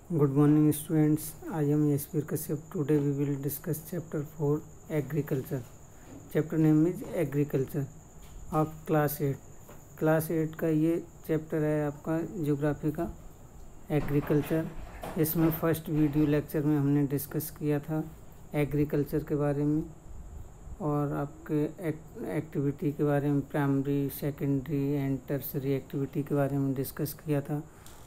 Good morning students, I am Yashvir Kashyap. Today we will discuss chapter 4 agriculture. Chapter name is agriculture of class 8. Class 8 का ये chapter है आपका geography का agriculture. इसमें first video lecture में हमने discuss किया था एग्रीकल्चर के बारे में और आपके एक्टिविटी के बारे में, primary secondary and tertiary activity के बारे में डिस्कस किया था।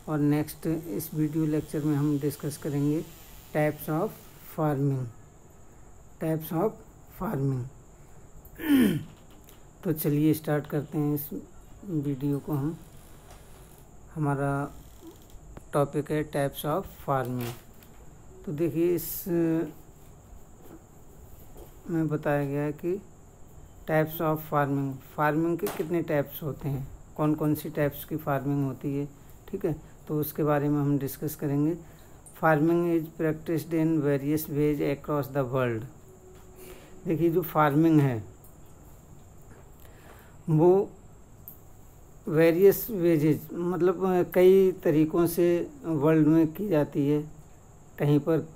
और नेक्स्ट इस वीडियो लेक्चर में हम डिस्कस करेंगे टाइप्स ऑफ फार्मिंग। तो चलिए स्टार्ट करते हैं इस वीडियो को। हमारा टॉपिक है टाइप्स ऑफ फार्मिंग। तो देखिए इस में बताया गया है कि टाइप्स ऑफ फार्मिंग के कितने टाइप्स होते हैं, कौन कौन सी टाइप्स की फार्मिंग होती है, ठीक है। तो उसके बारे में हम डिस्कस करेंगे। Farming is practised in various ways across the world. देखिए जो फार्मिंग है वो वेरियस वेजेज मतलब कई तरीक़ों से वर्ल्ड में की जाती है। कहीं पर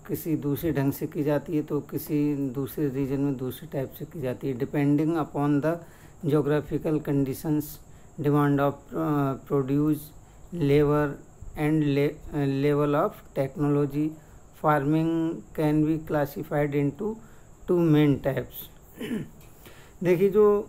किसी दूसरे ढंग से की जाती है तो किसी दूसरे रीजन में दूसरे टाइप से की जाती है, depending upon the geographical conditions, demand of produce, labour and level of technology. Farming can be classified into two main types. देखिए जो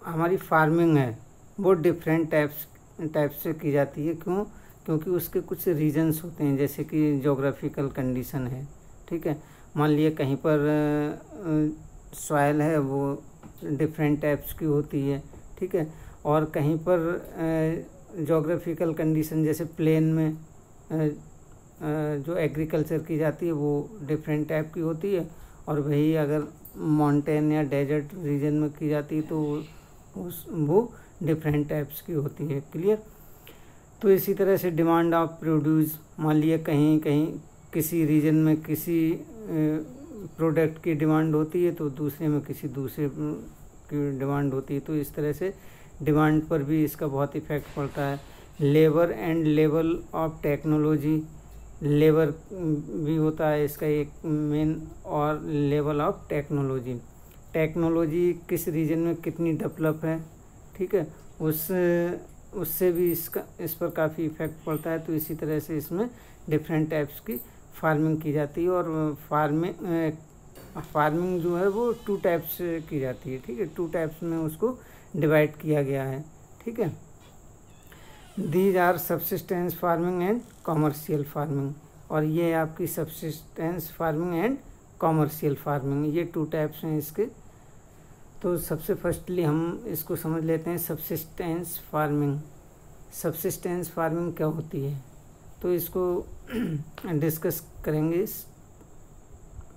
हमारी फार्मिंग है वो डिफरेंट टाइप्स से की जाती है। क्योंकि उसके कुछ रीजन्स होते हैं, जैसे कि जोग्राफिकल कंडीशन है, ठीक है। मान लिया कहीं पर सॉइल है वो डिफरेंट टाइप्स की होती है, ठीक है। और कहीं पर जोग्राफिकल कंडीशन जैसे प्लेन में जो एग्रीकल्चर की जाती है वो डिफरेंट टाइप की होती है, और वही अगर माउंटेन या डेजर्ट रीजन में की जाती है तो वो डिफरेंट टाइप्स की होती है। क्लियर। तो इसी तरह से डिमांड ऑफ प्रोड्यूस, मान लिया कहीं किसी रीजन में किसी प्रोडक्ट की डिमांड होती है तो दूसरे में किसी दूसरे की डिमांड होती है। तो इस तरह से डिमांड पर भी इसका बहुत इफेक्ट पड़ता है। Labour and level of technology, labour भी होता है इसका एक मेन, और लेवल ऑफ टेक्नोलॉजी किस रीजन में कितनी डेवलप है, ठीक है, उससे भी इस पर काफ़ी इफेक्ट पड़ता है। तो इसी तरह से इसमें डिफरेंट टाइप्स की फार्मिंग की जाती है। और फार्मिंग जो है वो टू टाइप्स की जाती है, ठीक है। टू टाइप्स में उसको डिवाइड किया गया है, ठीक है। These are subsistence farming and commercial farming. और ये आपकी subsistence farming and commercial farming, ये टू टाइप्स हैं इसके। तो सबसे फर्स्टली हम इसको समझ लेते हैं सब्सिस्टेंस फार्मिंग क्या होती है। तो इसको डिस्कस करेंगे इस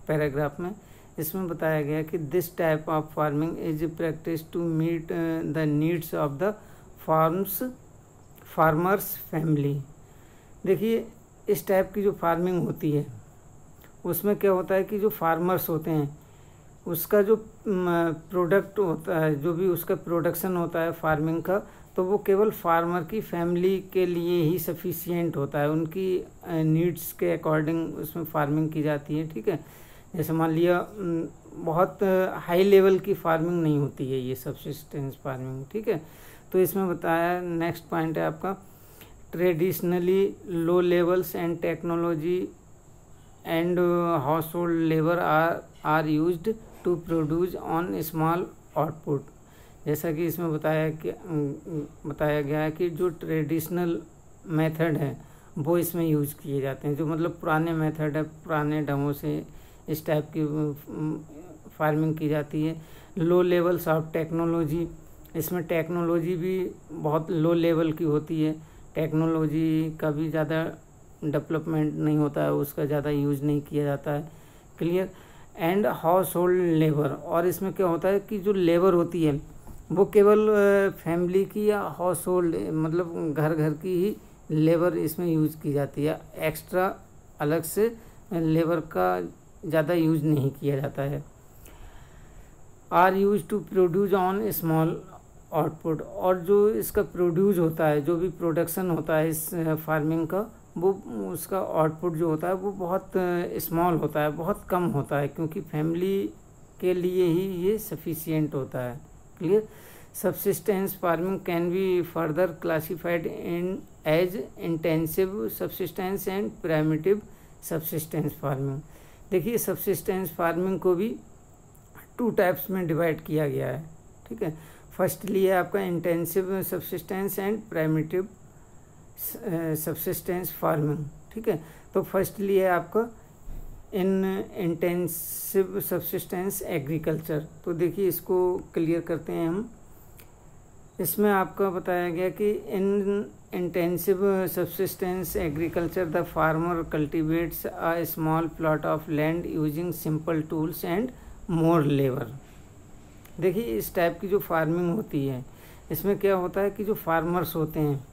पैराग्राफ में। इसमें बताया गया कि this type of farming is practice to meet the needs of the farmers family. देखिए इस टाइप की जो फार्मिंग होती है उसमें क्या होता है कि जो फार्मर्स होते हैं उसका जो प्रोडक्ट होता है, जो भी उसका प्रोडक्शन होता है फार्मिंग का, तो वो केवल फार्मर की फैमिली के लिए ही सफिशिएंट होता है। उनकी नीड्स के अकॉर्डिंग उसमें फार्मिंग की जाती है, ठीक है। जैसे मान लिया बहुत हाई लेवल की फार्मिंग नहीं होती है ये सब्सिस्टेंस फार्मिंग, ठीक है। तो इसमें बताया, नेक्स्ट पॉइंट है आपका, traditionally low levels and technology and household labour are used to produce on small output. जैसा कि इसमें बताया गया है कि जो ट्रेडिशनल मेथड है वो इसमें यूज किए जाते हैं, जो मतलब पुराने मेथड है, पुराने ढंगों से इस टाइप की फार्मिंग की जाती है। लो लेवल्स ऑफ टेक्नोलॉजी, इसमें टेक्नोलॉजी भी बहुत लो लेवल की होती है। टेक्नोलॉजी का भी ज़्यादा डेवलपमेंट नहीं होता है, उसका ज़्यादा यूज नहीं किया जाता है। Clear. And household labour, और इसमें क्या होता है कि जो लेबर होती है वो केवल फैमिली की या हाउस होल्ड मतलब घर की ही लेबर इसमें यूज की जाती है। एक्स्ट्रा अलग से लेबर का ज़्यादा यूज नहीं किया जाता है। Are use to produce on small output, और जो इसका प्रोड्यूस होता है, जो भी प्रोडक्शन होता है इस फार्मिंग का, वो उसका आउटपुट जो होता है वो बहुत स्मॉल होता है, बहुत कम होता है, क्योंकि फैमिली के लिए ही ये सफिशिएंट होता है। Clear. Subsistence farming can be further classified in as intensive subsistence and primitive subsistence farming. देखिए सबसिस्टेंस फार्मिंग को भी 2 टाइप्स में डिवाइड किया गया है, ठीक है। फर्स्टली है आपका intensive subsistence and primitive subsistence farming, ठीक है। तो फर्स्टली है आपका इन इंटेंसिव सबसिस्टेंस एग्रीकल्चर। तो देखिए इसको क्लियर करते हैं हम। इसमें आपका बताया गया कि in intensive subsistence agriculture the farmer cultivates a small plot of land using simple tools and more labour. देखिए इस टाइप की जो फार्मिंग होती है, इसमें क्या होता है कि जो फार्मर्स होते हैं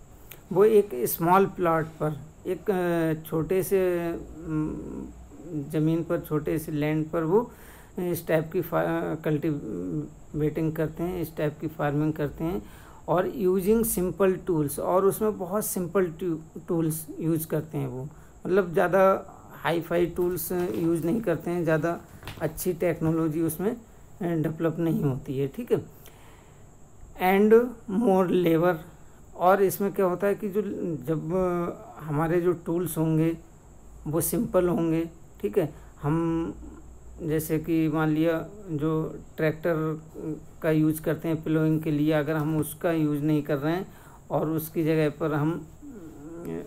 वो एक स्मॉल प्लॉट पर, एक छोटे से ज़मीन पर, छोटे से लैंड पर वो इस टाइप की कल्टिवेटिंग करते हैं, इस टाइप की फार्मिंग करते हैं, और यूजिंग सिंपल टूल्स, और उसमें बहुत सिंपल टूल्स यूज़ करते हैं वो, मतलब ज़्यादा हाई फाई टूल्स यूज़ नहीं करते हैं, ज़्यादा अच्छी टेक्नोलॉजी उसमें डेवलप नहीं होती है, ठीक है। एंड मोर लेबर, और इसमें क्या होता है कि जो जब हमारे जो टूल्स होंगे वो सिंपल होंगे, ठीक है। हम जैसे कि मान लिया जो ट्रैक्टर का यूज़ करते हैं प्लोइंग के लिए, अगर हम उसका यूज़ नहीं कर रहे हैं और उसकी जगह पर हम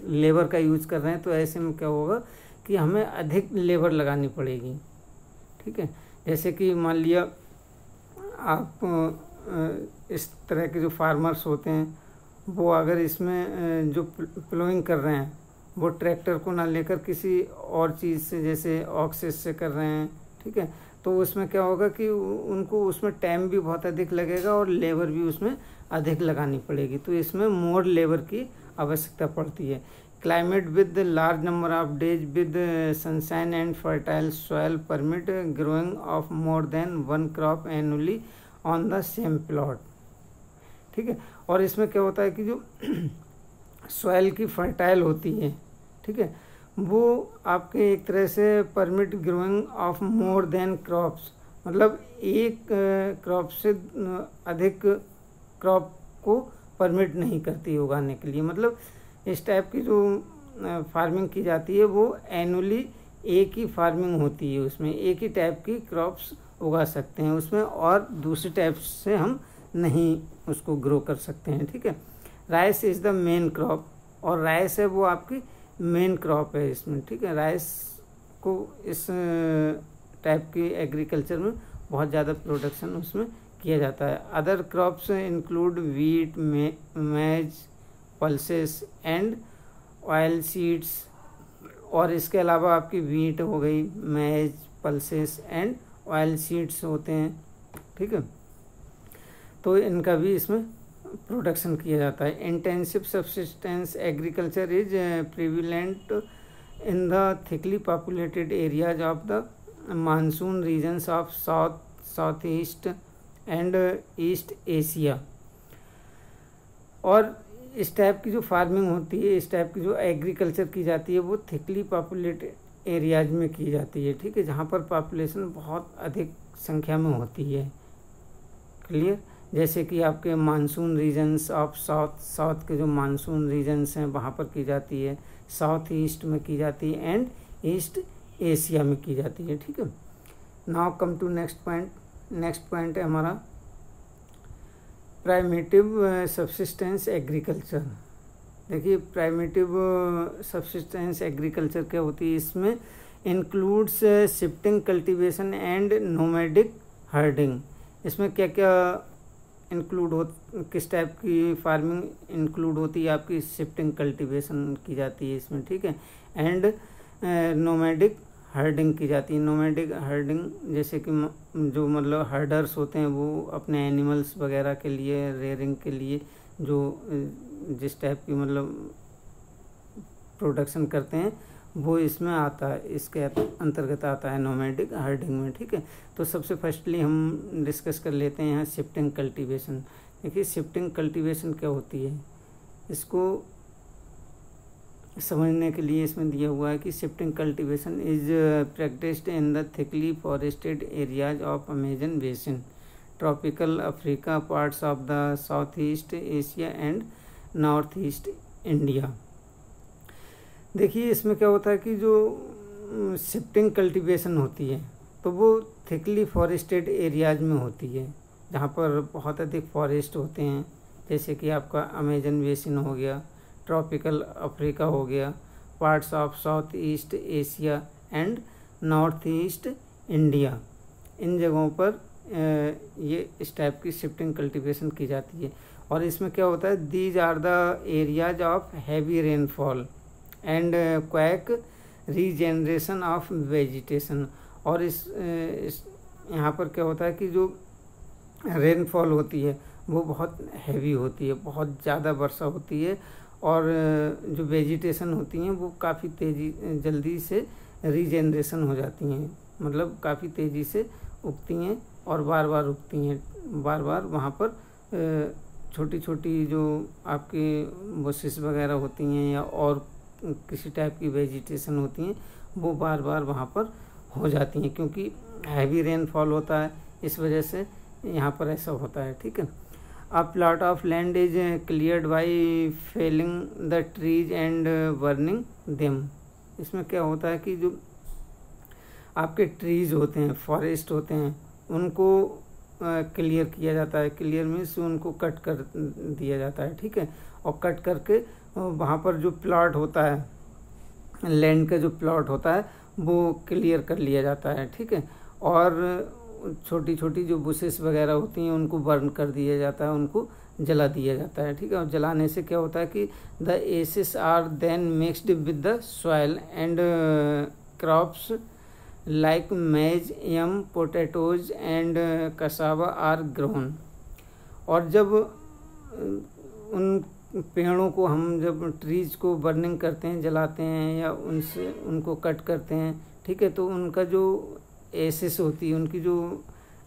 लेबर का यूज़ कर रहे हैं, तो ऐसे में क्या होगा कि हमें अधिक लेबर लगानी पड़ेगी, ठीक है। जैसे कि मान लिया आप इस तरह के जो फार्मर्स होते हैं वो अगर इसमें जो प्लोइंग कर रहे हैं वो ट्रैक्टर को ना लेकर किसी और चीज़ से, जैसे ऑक्सेस से कर रहे हैं, ठीक है, तो उसमें क्या होगा कि उनको उसमें टाइम भी बहुत अधिक लगेगा और लेबर भी उसमें अधिक लगानी पड़ेगी, तो इसमें मोर लेबर की आवश्यकता पड़ती है। Climate with large number of days with sunshine and fertile soil permit growing of more than 1 crop annually on the same plot, ठीक है। और इसमें क्या होता है कि जो सॉइल की फर्टाइल होती है, ठीक है, वो आपके एक तरह से permit growing of more than crops, मतलब एक क्रॉप से अधिक क्रॉप को परमिट नहीं करती उगाने के लिए। मतलब इस टाइप की जो फार्मिंग की जाती है वो एनुअली एक ही फार्मिंग होती है, उसमें एक ही टाइप की क्रॉप्स उगा सकते हैं उसमें, और दूसरी टाइप से हम नहीं उसको ग्रो कर सकते हैं, ठीक है। Rice is the main crop, और राइस है वो आपकी मेन क्रॉप है इसमें, ठीक है। राइस को इस टाइप की एग्रीकल्चर में बहुत ज़्यादा प्रोडक्शन उसमें किया जाता है। अदर क्रॉप्स इंक्लूड वीट, मेज, पल्सेस एंड ऑयल सीड्स, और इसके अलावा आपकी वीट हो गई, मेज, पल्सेस एंड ऑयल सीड्स होते हैं, ठीक है, तो इनका भी इसमें प्रोडक्शन किया जाता है। Intensive subsistence agriculture is prevalent in the thickly populated areas of the monsoon regions of south east and east Asia. और इस टाइप की जो फार्मिंग होती है, इस टाइप की जो एग्रीकल्चर की जाती है वो थिकली पॉपुलेटेड एरियाज में की जाती है, ठीक है, जहाँ पर पॉपुलेशन बहुत अधिक संख्या में होती है। क्लियर। जैसे कि आपके मानसून रीजन्स ऑफ साउथ के जो मानसून रीजन्स हैं वहाँ पर की जाती है, साउथ ईस्ट में की जाती है एंड ईस्ट एशिया में की जाती है, ठीक है। Now come to next point. Next point है हमारा प्राइमेटिव सबसिस्टेंस एग्रीकल्चर। देखिए प्राइमेटिव सबसिस्टेंस एग्रीकल्चर क्या होती है, इसमें includes shifting cultivation and nomadic herding. इसमें क्या क्या इंक्लूड हो, किस टाइप की फार्मिंग इंक्लूड होती है, आपकी शिफ्टिंग कल्टीवेशन की जाती है इसमें, ठीक है, एंड नोमैडिक हर्डिंग की जाती है। नोमैडिक हर्डिंग जैसे कि जो मतलब हर्डर्स होते हैं वो अपने एनिमल्स वगैरह के लिए, रेयरिंग के लिए जो जिस टाइप की मतलब प्रोडक्शन करते हैं वो इसमें आता है, इसके अंतर्गत आता है नोमैडिक हर्डिंग में, ठीक है। तो सबसे फर्स्टली हम डिस्कस कर लेते हैं यहाँ शिफ्टिंग कल्टीवेशन। देखिए शिफ्टिंग कल्टीवेशन क्या होती है, इसको समझने के लिए इसमें दिया हुआ है कि shifting cultivation is practised in the thickly forested areas of Amazon basin, tropical Africa, parts of the south east Asia and north east India. देखिए इसमें क्या होता है कि जो शिफ्टिंग कल्टीवेशन होती है तो वो थिकली फॉरेस्टेड एरियाज में होती है, जहाँ पर बहुत अधिक फॉरेस्ट होते हैं, जैसे कि आपका अमेजन बेसिन हो गया, ट्रॉपिकल अफ्रीका हो गया, parts of south east Asia and north east India. इन जगहों पर ये इस टाइप की शिफ्टिंग कल्टीवेशन की जाती है। और इसमें क्या होता है, these are the areas of heavy rainfall and quick regeneration of vegetation. और इस यहाँ पर क्या होता है कि जो रेनफॉल होती है वो बहुत हैवी होती है, बहुत ज़्यादा वर्षा होती है, और जो वेजिटेशन होती हैं वो काफ़ी जल्दी से रीजेनरेशन हो जाती हैं, मतलब काफ़ी तेज़ी से उगती हैं और बार बार उगती हैं, बार बार वहाँ पर छोटी छोटी जो आपकी बुशेस वगैरह होती हैं या और किसी टाइप की वेजिटेशन होती हैं वो बार बार वहाँ पर हो जाती हैं, क्योंकि हैवी रेनफॉल होता है, इस वजह से यहाँ पर ऐसा होता है। ठीक है। A plot of land is cleared by felling the trees and burning them। इसमें क्या होता है कि जो आपके ट्रीज होते हैं, फॉरेस्ट होते हैं, उनको क्लियर किया जाता है। क्लियर मीन्स उनको कट कर दिया जाता है। ठीक है। और कट करके वहाँ पर जो प्लॉट होता है, लैंड का जो प्लॉट होता है वो क्लियर कर लिया जाता है। ठीक है। और छोटी छोटी जो बुशेस वगैरह होती हैं उनको बर्न कर दिया जाता है, उनको जला दिया जाता है। ठीक है। और जलाने से क्या होता है कि the ashes are then mixed with the soil and crops like maize, yam, potatoes and cassava are grown. और जब उन पेड़ों को हम जब ट्रीज को बर्निंग करते हैं, जलाते हैं या उनसे उनको कट करते हैं, ठीक है, तो उनका जो एसेस होती है, उनकी जो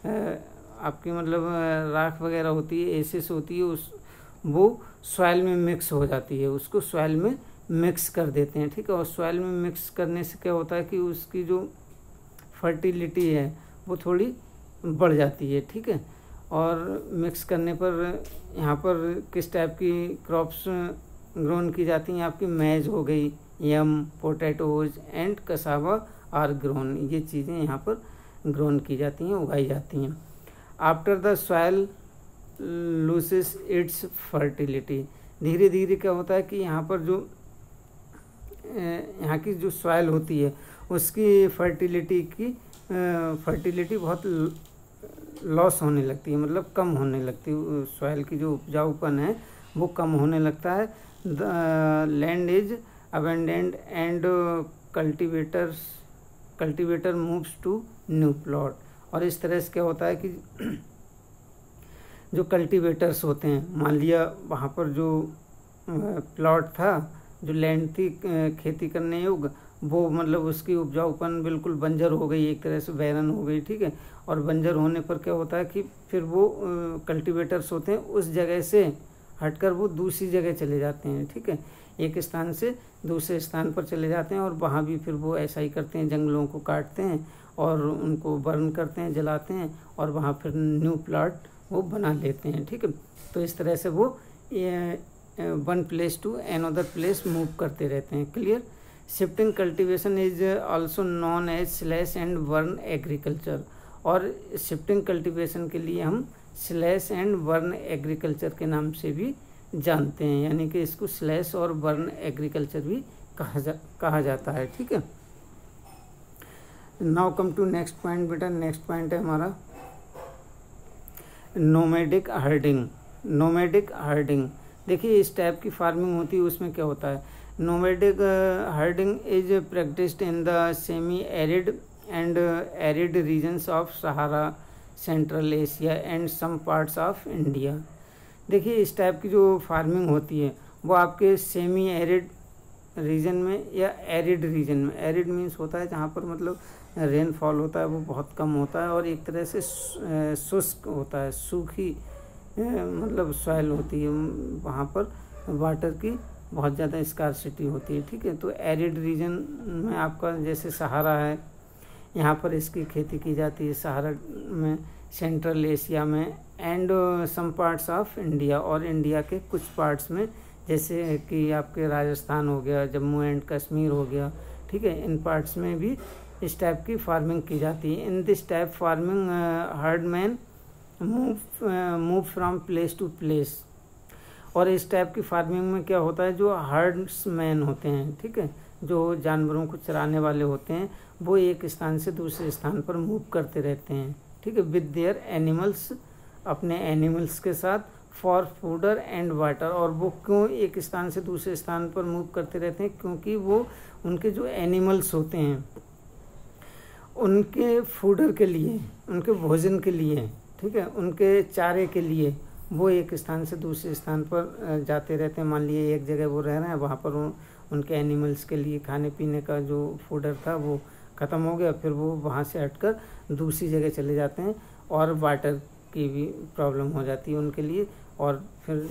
आपकी मतलब राख वगैरह होती है, एसेस होती है, उस वो सॉइल में मिक्स हो जाती है, उसको सॉइल में मिक्स कर देते हैं। ठीक है। और सॉइल में मिक्स करने से क्या होता है कि उसकी जो फर्टिलिटी है वो थोड़ी बढ़ जाती है। ठीक है। और मिक्स करने पर यहाँ पर किस टाइप की क्रॉप्स ग्रोन की जाती हैं, आपकी मैज हो गई, yam, potatoes and cassava are grown, ये चीज़ें यहाँ पर ग्रोन की जाती हैं, उगाई जाती हैं। After the soil loses it's fertility. धीरे धीरे क्या होता है कि यहाँ पर जो यहाँ की जो सॉइल होती है उसकी फर्टिलिटी बहुत लॉस होने लगती है, मतलब कम होने लगती है। सॉइल की जो उपजाऊपन है वो कम होने लगता है। The land is abandoned and cultivator moves to new plot. और इस तरह से क्या होता है कि जो कल्टीवेटर्स होते हैं, मान लिया वहाँ पर जो प्लॉट था, जो लैंड थी खेती करने योग्य, वो मतलब उसकी उपजाऊपन बिल्कुल बंजर हो गई, एक तरह से बैरन हो गई। ठीक है। और बंजर होने पर क्या होता है कि फिर वो कल्टीवेटर्स होते हैं उस जगह से हटकर वो दूसरी जगह चले जाते हैं। ठीक है। एक स्थान से दूसरे स्थान पर चले जाते हैं और वहाँ भी फिर वो ऐसा ही करते हैं, जंगलों को काटते हैं और उनको बर्न करते हैं, जलाते हैं, और वहाँ फिर न्यू प्लॉट वो बना लेते हैं। ठीक है। तो इस तरह से वो one place to another place move करते रहते हैं। Clear. Shifting cultivation is also known as slash and burn agriculture. और शिफ्टिंग कल्टीवेशन के लिए हम स्लैश एंड बर्न एग्रीकल्चर के नाम से भी जानते हैं, यानी कि इसको स्लैश और बर्न एग्रीकल्चर भी कहा जाता है। ठीक है। Now come to next point बेटा। नेक्स्ट पॉइंट है हमारा नोमैडिक हर्डिंग। नोमैडिक हर्डिंग, देखिए इस टाइप की फार्मिंग होती है, उसमें क्या होता है, nomadic herding is practised in the semi arid and arid regions of Sahara, central Asia and some parts of India. देखिए इस टाइप की जो फार्मिंग होती है वो आपके सेमी एरिड रीजन में या एरिड रीजन में, एरिड मीन्स होता है जहाँ पर मतलब रेनफॉल होता है वो बहुत कम होता है, और एक तरह से शुष्क होता है, सूखी मतलब सॉइल होती है, वहाँ पर वाटर की बहुत ज़्यादा स्कार्सिटी होती है, ठीक है। तो एरिड रीजन में आपका जैसे सहारा है, यहाँ पर इसकी खेती की जाती है, सहारा में, सेंट्रल एशिया में, and some parts of India, और इंडिया के कुछ पार्ट्स में, जैसे कि आपके राजस्थान हो गया, जम्मू एंड कश्मीर हो गया, ठीक है। इन पार्ट्स में भी इस टाइप की फार्मिंग की जाती है। In this type farming herdsmen move from place to place. और इस टाइप की फार्मिंग में क्या होता है, जो हर्ड्समैन होते हैं, ठीक है, जो जानवरों को चराने वाले होते हैं, वो एक स्थान से दूसरे स्थान पर मूव करते रहते हैं, ठीक है, विद देयर एनिमल्स, अपने एनिमल्स के साथ, फॉर फूडर एंड वाटर। और वो क्यों एक स्थान से दूसरे स्थान पर मूव करते रहते हैं, क्योंकि वो उनके जो एनिमल्स होते हैं उनके फूडर के लिए, उनके भोजन के लिए, ठीक है, उनके चारे के लिए वो एक स्थान से दूसरे स्थान पर जाते रहते हैं। मान लिए एक जगह वो रह रहे हैं, वहाँ पर उनके एनिमल्स के लिए खाने पीने का जो फूडर था वो ख़त्म हो गया, फिर वो वहाँ से हटकर दूसरी जगह चले जाते हैं, और वाटर की भी प्रॉब्लम हो जाती है उनके लिए, और फिर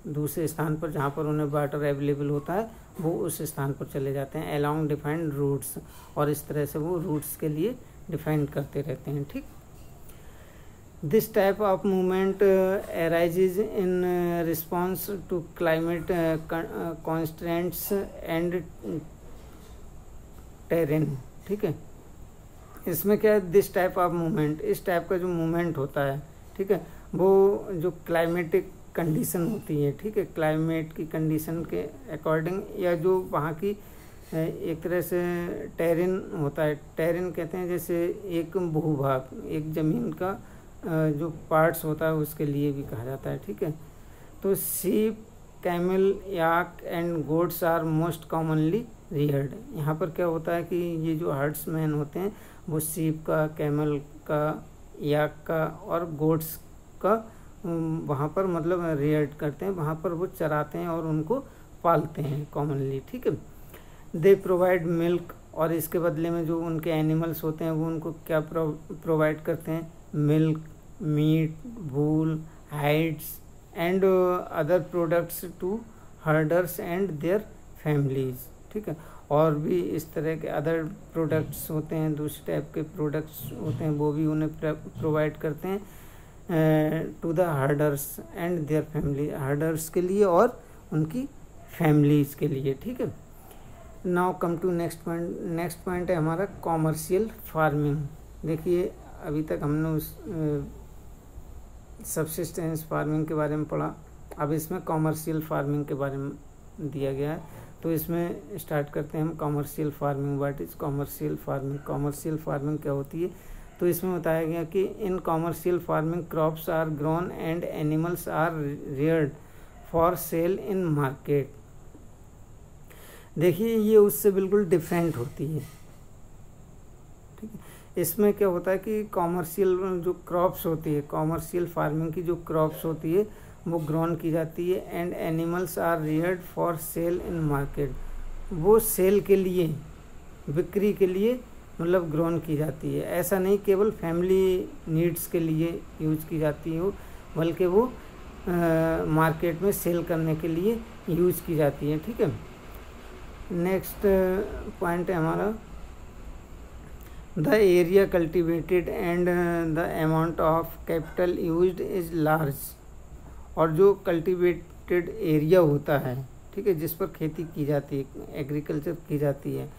दूसरे स्थान पर जहाँ पर उन्हें वाटर अवेलेबल होता है वो उस स्थान पर चले जाते हैं अलोंग डिफाइंड रूट्स। और इस तरह से वो रूट्स के लिए डिफाइन करते रहते हैं, ठीक। This type of movement arises in response to climate constants and terrain, ठीक है। इसमें क्या है, दिस टाइप ऑफ मूवमेंट, इस टाइप का जो मूवमेंट होता है, ठीक है, वो जो क्लाइमेटिक कंडीशन होती है, ठीक है, क्लाइमेट की कंडीशन के अकॉर्डिंग, या जो वहाँ की एक तरह से टेरेन होता है, टेरेन कहते हैं जैसे एक भूभाग, एक ज़मीन का जो पार्ट्स होता है उसके लिए भी कहा जाता है, ठीक है। तो sheep, camel, yak and goats are most commonly reared. यहाँ पर क्या होता है कि ये जो हर्ड्समैन होते हैं वो शीप का, कैमल का, याक का और गोट्स का वहाँ पर मतलब रियर्ड करते हैं, वहाँ पर वो चराते हैं और उनको पालते हैं कॉमनली, ठीक है। दे प्रोवाइड मिल्क, और इसके बदले में जो उनके एनिमल्स होते हैं वो उनको क्या प्रोवाइड करते हैं, milk, meat, wool, hides and other products to herders and their families, ठीक है। और भी इस तरह के अदर प्रोडक्ट्स होते हैं, दूसरे टाइप के प्रोडक्ट्स होते हैं, वो भी उन्हें प्रोवाइड करते हैं to the herders and their family, herders के लिए और उनकी फैमिलीज के लिए, ठीक है। Now come to next point. Next point है हमारा कॉमर्शियल फार्मिंग। देखिए अभी तक हमने उस सब्सिस्टेंस फार्मिंग के बारे में पढ़ा, अब इसमें कॉमर्शियल फार्मिंग के बारे में दिया गया है। तो इसमें स्टार्ट करते हैं हम commercial farming. What is commercial farming? Commercial farming क्या होती है? तो इसमें बताया गया कि in commercial farming crops are grown and animals are reared for sale in market. देखिए ये उससे बिल्कुल डिफरेंट होती है, ठीक है। इसमें क्या होता है कि कॉमर्शियल जो क्रॉप्स होती है, कॉमर्शियल फार्मिंग की जो क्रॉप्स होती है वो ग्रोन की जाती है, and animals are reared for sale in market. वो सेल के लिए, बिक्री के लिए मतलब ग्रोन की जाती है। ऐसा नहीं केवल फैमिली नीड्स के लिए यूज की जाती हो, बल्कि वो मार्केट में सेल करने के लिए यूज की जाती है, ठीक है। नेक्स्ट पॉइंट है हमारा the area cultivated and the amount of capital used is large. और जो कल्टिवेटेड एरिया होता है, ठीक है, जिस पर खेती की जाती है, एग्रीकल्चर की जाती है,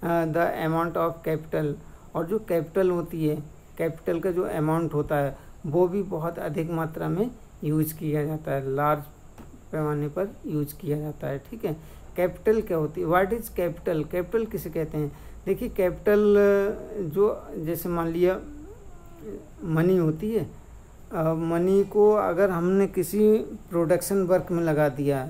द अमाउंट ऑफ कैपिटल, और जो कैपिटल होती है, कैपिटल का जो अमाउंट होता है वो भी बहुत अधिक मात्रा में यूज किया जाता है, लार्ज पैमाने पर यूज किया जाता है, ठीक है। कैपिटल क्या होती है? What is capital? कैपिटल किसे कहते हैं? देखिए कैपिटल जो जैसे मान लिया मनी होती है, मनी को अगर हमने किसी प्रोडक्शन वर्क में लगा दिया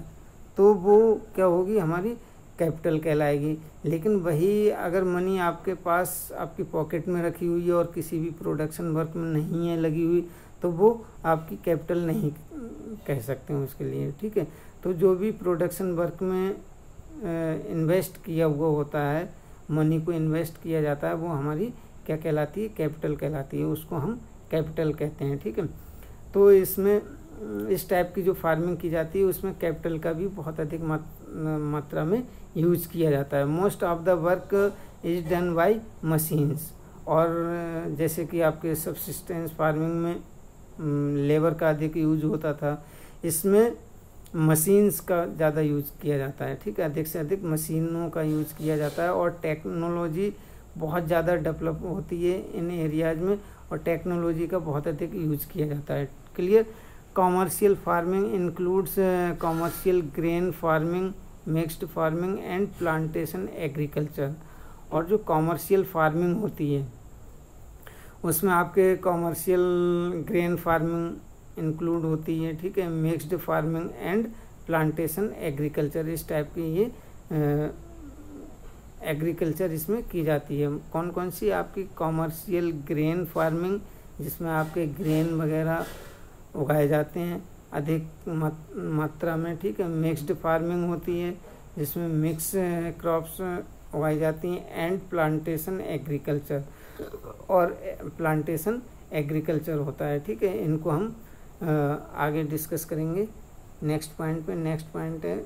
तो वो क्या होगी, हमारी कैपिटल कहलाएगी। लेकिन वही अगर मनी आपके पास आपकी पॉकेट में रखी हुई है और किसी भी प्रोडक्शन वर्क में नहीं है लगी हुई, तो वो आपकी कैपिटल नहीं कह सकते हैं उसके लिए, ठीक है। तो जो भी प्रोडक्शन वर्क में इन्वेस्ट किया हुआ होता है, मनी को इन्वेस्ट किया जाता है, वो हमारी क्या कहलाती है? कैपिटल कहलाती है, उसको हम कैपिटल कहते हैं, ठीक है। तो इसमें इस टाइप की जो फार्मिंग की जाती है उसमें कैपिटल का भी बहुत अधिक मात्रा में यूज किया जाता है। Most of the work is done by machines. और जैसे कि आपके सबसिस्टेंस फार्मिंग में लेबर का अधिक यूज होता था, इसमें मशीन्स का ज़्यादा यूज किया जाता है। ठीक है, अधिक से अधिक मशीनों का यूज किया जाता है और टेक्नोलॉजी बहुत ज़्यादा डेवलप होती है इन एरियाज में और टेक्नोलॉजी का बहुत अधिक यूज किया जाता है। Clear. Commercial farming includes commercial grain farming, mixed farming and plantation agriculture. और जो कॉमर्शियल फार्मिंग होती है उसमें आपके कॉमर्शियल ग्रेन फार्मिंग इंक्लूड होती है। ठीक है, mixed farming and plantation agriculture, इस टाइप की ये एग्रीकल्चर इसमें की जाती है। कौन कौन सी? आपकी कॉमर्शियल ग्रेन फार्मिंग, जिसमें आपके ग्रेन वगैरह उगाए जाते हैं अधिक मात्रा में। ठीक है, मिक्स्ड फार्मिंग होती है जिसमें मिक्स क्रॉप्स उगाई जाती हैं। एंड प्लांटेशन एग्रीकल्चर, और प्लांटेशन एग्रीकल्चर होता है। ठीक है, इनको हम आगे डिस्कस करेंगे नेक्स्ट पॉइंट पे। नेक्स्ट पॉइंट है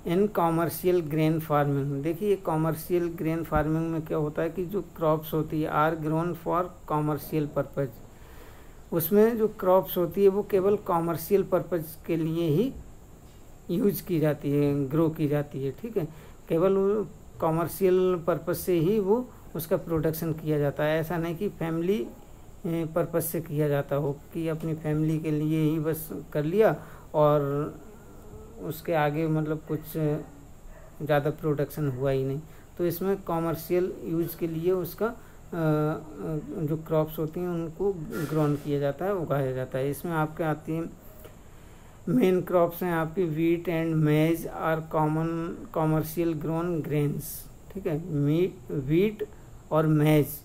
इन कॉमर्शियल ग्रेन फार्मिंग। देखिए कॉमर्शियल ग्रेन फार्मिंग में क्या होता है कि जो क्रॉप्स होती है are grown for commercial purpose. उसमें जो क्रॉप्स होती है वो केवल कॉमर्शियल पर्पज के लिए ही यूज की जाती है, ग्रो की जाती है। ठीक है, केवल कॉमर्शियल पर्पज से ही वो उसका प्रोडक्शन किया जाता है। ऐसा नहीं कि फैमिली पर्पज से किया जाता हो कि अपनी फैमिली के लिए ही बस कर लिया और उसके आगे मतलब कुछ ज़्यादा प्रोडक्शन हुआ ही नहीं। तो इसमें कॉमर्शियल यूज के लिए उसका जो क्रॉप्स होती हैं उनको ग्रोन किया जाता है, उगाया जाता है। इसमें आपके आती हैं मेन क्रॉप्स हैं आपकी wheat and maize are common commercial grown grains. ठीक है, वीट और मेज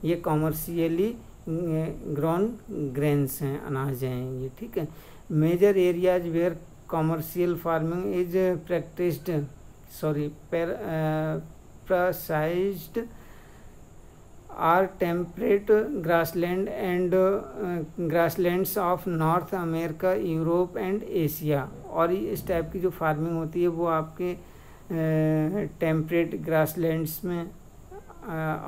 ये कॉमर्शियली ग्रोन ग्रेन्स हैं, अनाज हैं ये। ठीक है, major areas where commercial farming is practised are temperate grassland and grasslands of North America, Europe and Asia. और इस टाइप की जो फार्मिंग होती है वो आपके टेम्परेट ग्रासलैंड्स में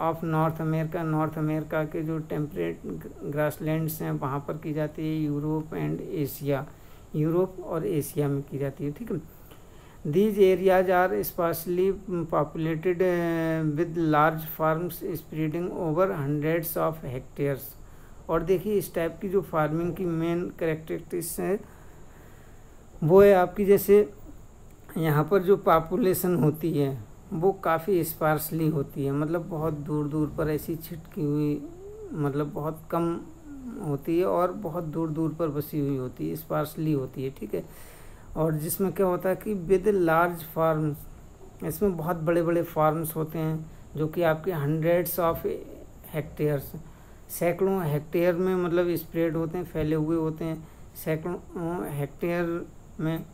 ऑफ नॉर्थ अमेरिका के जो टेम्परेट ग्रासलैंड्स हैं वहाँ पर की जाती है। यूरोप एंड एशिया, यूरोप और एशिया में की जाती है। ठीक है, these areas are sparsely populated with large farms spreading over hundreds of hectares. और देखिए इस टाइप की जो फार्मिंग की मेन कैरेक्टरिस्टिक्स है वो है आपकी, जैसे यहाँ पर जो पॉपुलेशन होती है वो काफ़ी स्पार्सली होती है, मतलब बहुत दूर दूर पर ऐसी छिटकी हुई, मतलब बहुत कम होती है और बहुत दूर दूर पर बसी हुई होती है, स्पार्सली होती है। ठीक है, और जिसमें क्या होता है कि विद लार्ज फार्म्स, इसमें बहुत बड़े बड़े फार्म्स होते हैं जो कि आपके हंड्रेड्स ऑफ हेक्टेयर्स, सैकड़ों हेक्टेयर में मतलब स्प्रेड होते हैं, फैले हुए होते हैं। सैकड़ों हेक्टेयर में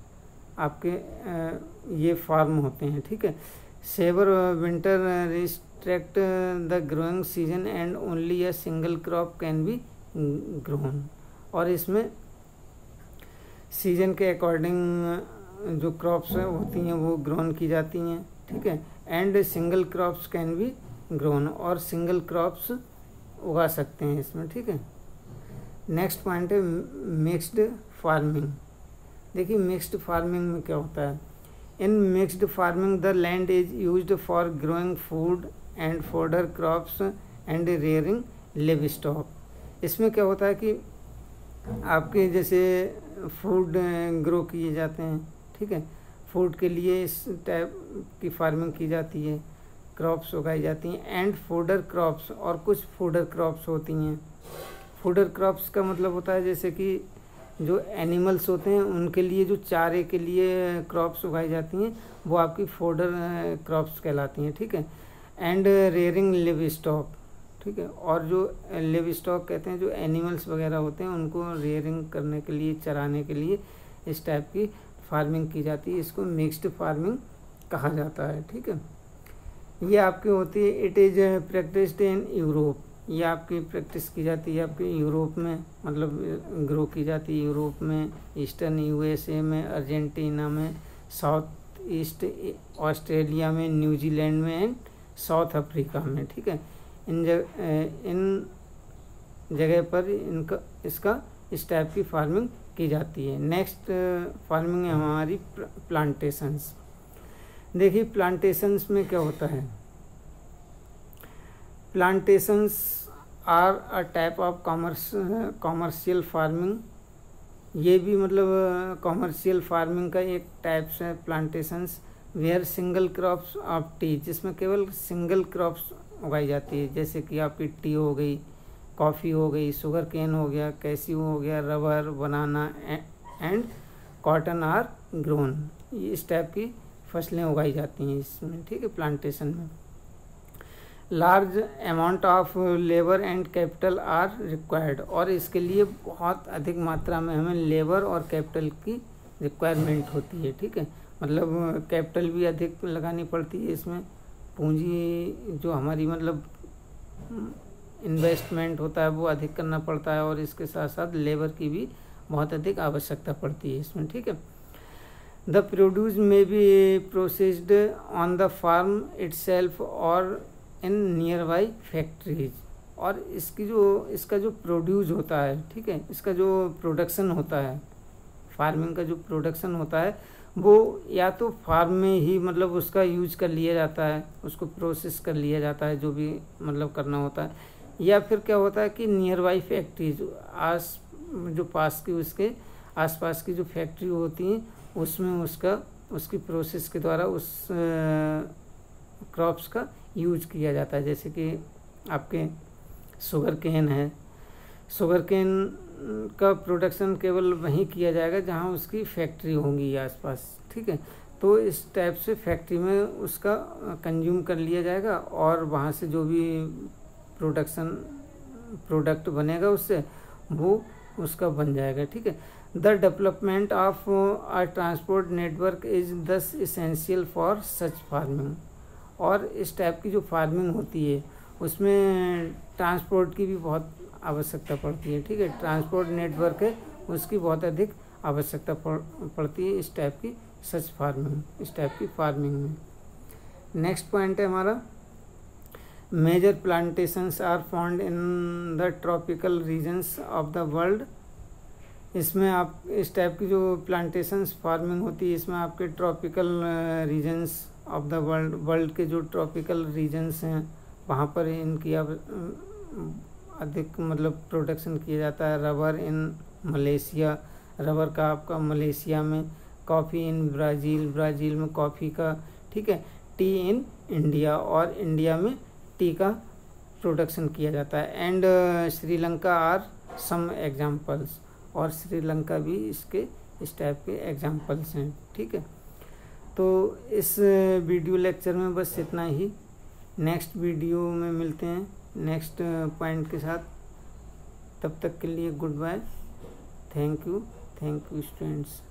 आपके ये फार्म होते हैं। ठीक है, severe winter restrict the growing season and only a single crop can be grown. और इसमें सीजन के अकॉर्डिंग जो क्रॉप्स होती हैं वो ग्रोन की जाती हैं। ठीक है, and single crops can be grown, और सिंगल क्रॉप्स उगा सकते हैं इसमें। ठीक है, नेक्स्ट पॉइंट है मिक्स्ड फार्मिंग। देखिए मिक्स्ड फार्मिंग में क्या होता है, in mixed farming the land is used for growing food and fodder crops and rearing live stock. इसमें क्या होता है कि आपके जैसे फूड ग्रो किए जाते हैं। ठीक है, फूड के लिए इस टाइप की फार्मिंग की जाती है, क्रॉप्स उगाई जाती हैं। एंड फोडर क्रॉप्स, और कुछ फोडर क्रॉप्स होती हैं। फोडर क्रॉप्स का मतलब होता है जैसे कि जो एनिमल्स होते हैं उनके लिए जो चारे के लिए क्रॉप्स उगाई जाती हैं वो आपकी फोडर क्रॉप्स कहलाती हैं। ठीक है, एंड रेयरिंग लिव स्टॉक। ठीक है, और जो लिव स्टॉक कहते हैं जो एनिमल्स वगैरह होते हैं उनको रेयरिंग करने के लिए, चराने के लिए इस टाइप की फार्मिंग की जाती है। इसको मिक्स्ड फार्मिंग कहा जाता है। ठीक है, ये आपकी होती है, it is practised in Europe. ये आपकी प्रैक्टिस की जाती है आपके यूरोप में, मतलब ग्रो की जाती है यूरोप में, ईस्टर्न यूएसए में, अर्जेंटीना में, साउथ ईस्ट ऑस्ट्रेलिया में, न्यूजीलैंड में एंड साउथ अफ्रीका में। ठीक है, इन जगह पर इसका इस टाइप की फार्मिंग की जाती है। नेक्स्ट फार्मिंग है हमारी प्लांटेशंस। देखिए प्लांटेशंस में क्या होता है, plantations are a type of commercial farming. ये भी मतलब कॉमर्शियल फार्मिंग का एक टाइप्स है plantations. Where single crops of tea, जिसमें केवल सिंगल क्रॉप्स उगाई जाती है, जैसे कि आपकी टी हो गई, कॉफ़ी हो गई, शुगर केन हो गया, कैसियो हो गया, rubber, banana and cotton are grown. ये इस टाइप की फसलें उगाई जाती हैं इसमें। ठीक है, प्लांटेशन में large amount of labour and capital R required, और इसके लिए बहुत अधिक मात्रा में हमें लेबर और कैपिटल की रिक्वायरमेंट होती है। ठीक है, मतलब कैपिटल भी अधिक लगानी पड़ती है इसमें, पूंजी जो हमारी मतलब इन्वेस्टमेंट होता है वो अधिक करना पड़ता है, और इसके साथ साथ लेबर की भी बहुत अधिक आवश्यकता पड़ती है इसमें। ठीक है, the produce may be processed on the farm itself और इन नियर बाई फैक्ट्रीज, और इसका जो प्रोड्यूस होता है, ठीक है, इसका जो प्रोडक्शन होता है, फार्मिंग का जो प्रोडक्शन होता है वो या तो फार्म में ही मतलब उसका यूज कर लिया जाता है, उसको प्रोसेस कर लिया जाता है जो भी मतलब करना होता है, या फिर क्या होता है कि नियर बाई फैक्ट्रीज जो पास की उसके आसपास की जो फैक्ट्री होती हैं उसमें उसकी प्रोसेस के द्वारा उस क्रॉप्स का यूज किया जाता है। जैसे कि आपके शुगर केन है, शुगर केन का प्रोडक्शन केवल वहीं किया जाएगा जहां उसकी फैक्ट्री होंगी आसपास। ठीक है, तो इस टाइप से फैक्ट्री में उसका कंज्यूम कर लिया जाएगा और वहां से जो भी प्रोडक्ट बनेगा उससे वो उसका बन जाएगा। ठीक है, the development of our transport network is thus essential for such farming, और इस टाइप की जो फार्मिंग होती है उसमें ट्रांसपोर्ट की भी बहुत आवश्यकता पड़ती है। ठीक है, ट्रांसपोर्ट नेटवर्क है उसकी बहुत अधिक आवश्यकता पड़ती है इस टाइप की फार्मिंग में। नेक्स्ट पॉइंट है हमारा major plantations are found in the tropical regions of the world. इसमें आप इस टाइप की जो प्लांटेशंस फार्मिंग होती है इसमें आपके tropical regions of the world के जो ट्रॉपिकल रीजन्स हैं वहाँ पर इनकी अधिक मतलब प्रोडक्शन किया जाता है। रबर इन मलेशिया, रबर का आपका मलेशिया में, कॉफ़ी इन ब्राज़ील में कॉफ़ी का। ठीक है, टी इन इंडिया, और इंडिया में टी का प्रोडक्शन किया जाता है। And Sri Lanka are some examples, और श्रीलंका भी इसके इस टाइप के एग्जाम्पल्स हैं। ठीक है, तो इस वीडियो लेक्चर में बस इतना ही। नेक्स्ट वीडियो में मिलते हैं नेक्स्ट पॉइंट के साथ। तब तक के लिए goodbye, thank you students.